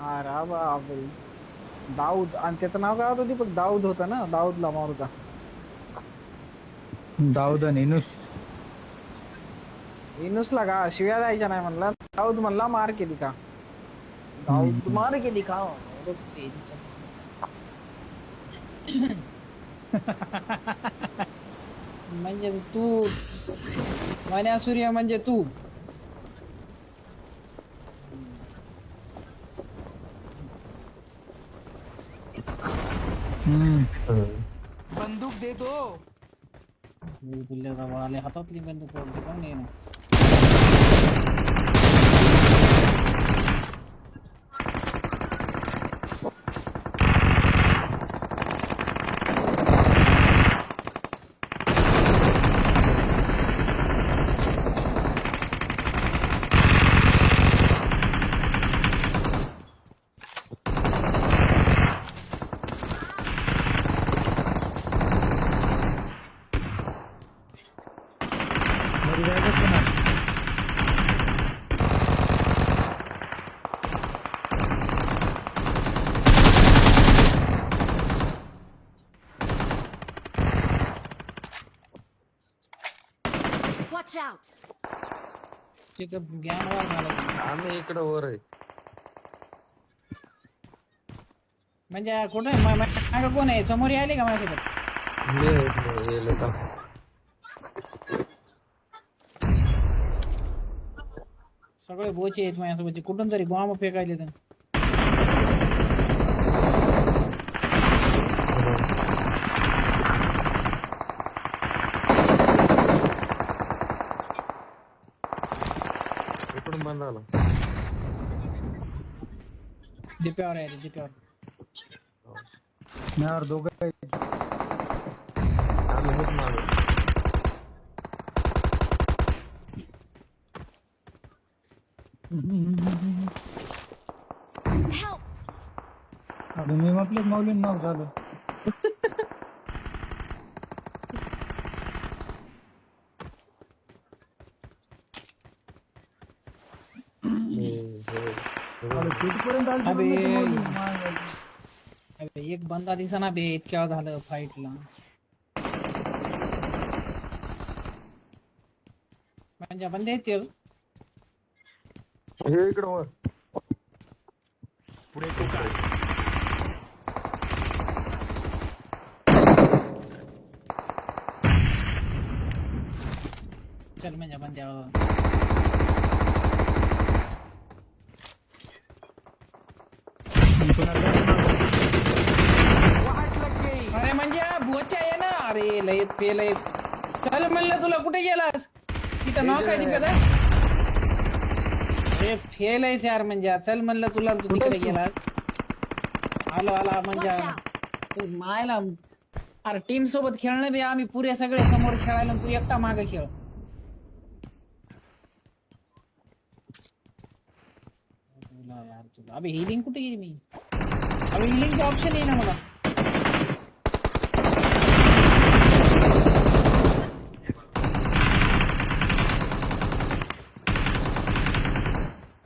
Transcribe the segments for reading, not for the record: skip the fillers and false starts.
अरे बापरे. दाऊद, आणि त्याचं नाव काय होतं दीपक? दाऊद होता ना, दाऊदला मारुता. दाऊद आणि इनुस. इनुसला का शिव्या द्यायच्या नाही म्हणला, दाऊद म्हणला मार केली का, दाऊद हम्म. मार केली का. अरे तेरीच्या. म्हणजे तू मन्या सूर्य म्हणजे तू. हम्म. बंदूक दे दो. आले हातातली बंदूक ओढली का नाही. मरी जायचं का नाही? Watch out! तिथं गॅन वर झालं. आम्ही इकडं वर आहे. म्हणजे कुठे मागं कोण आहे? समोर आले का माझ्यासोबत? येलं का सगळे बोचे आहेत माझ्यासोबत, कुठून तरी बॉम्ब फेकायले तर. इकडून बंद झाला. दिप्यावर आहे, दिप्यावर. यार दोघं आहेत. आम्ही हेच मागे. Help! अरे मी म्हटलं माऊलीन नाव झालं. अरे तिथपर्यंत आली अबे. माऊली. अबे, एक बंदा दिसना बे, इतक्या वेळ झालं फाईटला. म्हणजे बंदे आहेत ते. हे इकडं वर. पुढे तो काय? चल म्हणजे बंद्या. वाट लग गई. अरे म्हणजे बोचा आहे ना. अरे लयत फेल आहे. चल म्हणलं तुला, कुठे गेलास? तिथं नॉक आहे तिकडे. अरे फेल आहेस यार म्हणजे. चल म्हणलं तुला, तू तिकडे गेलास. आलो आला म्हणजे Watch out! तू मायला. अरे टीम सोबत खेळणं बी, आम्ही पुरे सगळे समोर खेळायला, तू एकटा मागे खेळ. यार तुला अबे हिलिंग कुठे गेली मी? अबे हिलिंगचा ऑप्शन आहे ना मला.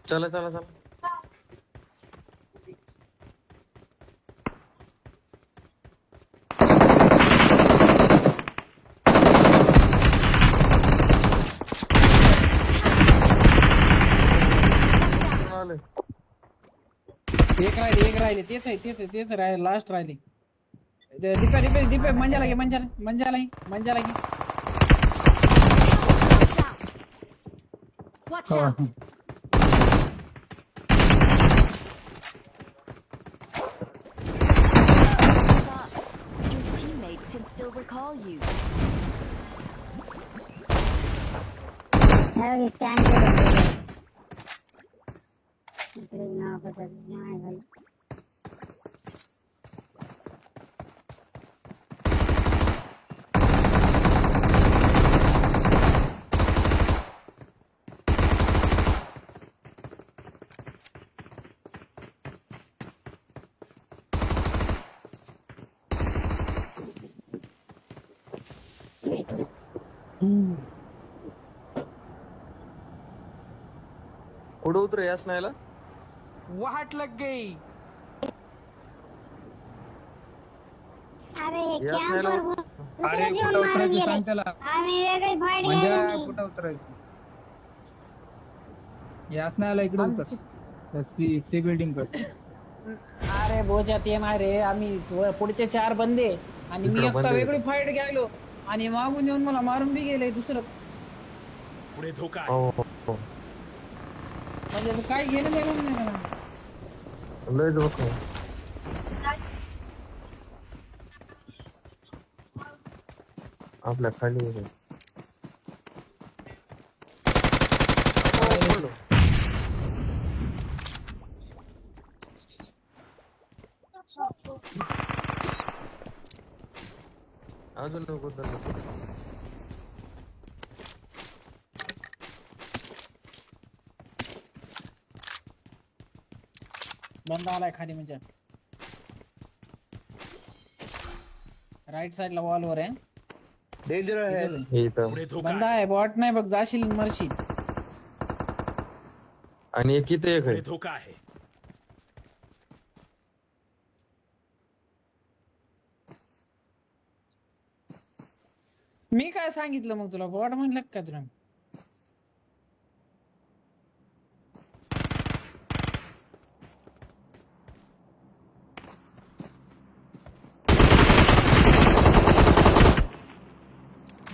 चला चला चला. आले. एक राहिले तेच आहे, तेच राहिले, लास्ट राहिले. दीपे मंजाला घे, मंजाला घे. Watch out! Your teammates can still recall you. Harry standing. Now, but the कुठं उतरे यास नाहीला वाट लग गई. अरे हे यास camper नाहीला वर अरे दुसरं कुठं जीवन मारून उतरायचं गेले. सांग त्याला आम्ही वेगळी फाईट म्हणजे घ्यायला कुठं उतरायचं यास नाही आला इकडे उतर ती बिल्डिंग कडे अरे बोजा ते नाही रे आम्ही पुढचे 4 बंदे आणि मी इकडं एकटा बंदे. वेगळी फाईट घ्यायलो आणि मागून येऊन मला मारून बी गेले दुसरंच. हो हो, हो. म्हणजे आता काय घेणं देणं नाही मला. लय जोख आहे. आपल्या खाली आहे. अजून नको त्याला. बंदा आलाय खाली म्हणजे राईट साइडला वॉलवर आहे. हे इथं बंदा आहे बॉट नाही बघ जाशील मरशील. आणि एक इथे एक आहे. मी काय सांगितलं मग तुला बॉट म्हणलं का तुला.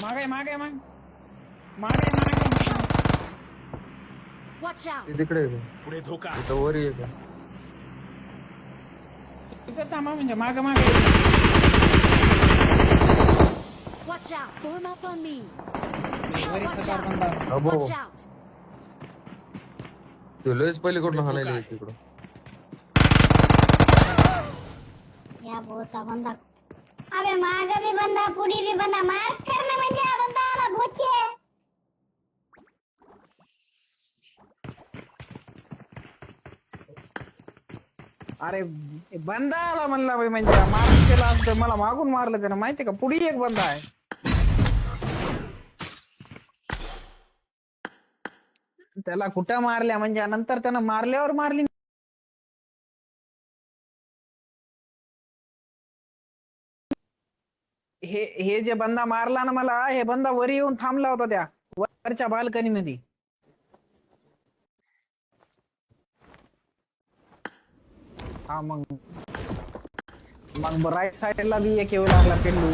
मागे मागे मागे मागे मागे Watch out! ते तिकडे आहे. इथं वर एक आहे. तिथं थांबा म्हणजे मागे मागे. Watch out! Form up on me! वरीचा कार बंदा. अबो Watch out! ते लयच पहिले कुठून हाणायला येते तिकडं. या बोचा बंदा. अबे माग भी बंदा पुढी भी बंदा मार करना म्हणजे हा बंदा आला बोचे. अरे बंदा आला म्हणला बाई म्हणजे मारून केला असतं मला मागून मारलं त्यानं माहितीये का पुढे एक बंदा आहे. त्याला कुठं मारल्या म्हणजे नंतर त्यानं मारल्यावर मारली. हे जे बंदा मारला ना मला हे बंदा वरी येऊन थांबला होता त्या वरच्या बाल्कनी मध्ये. हा मग राईट साइडला बी एक येऊ लागला पेल्लू.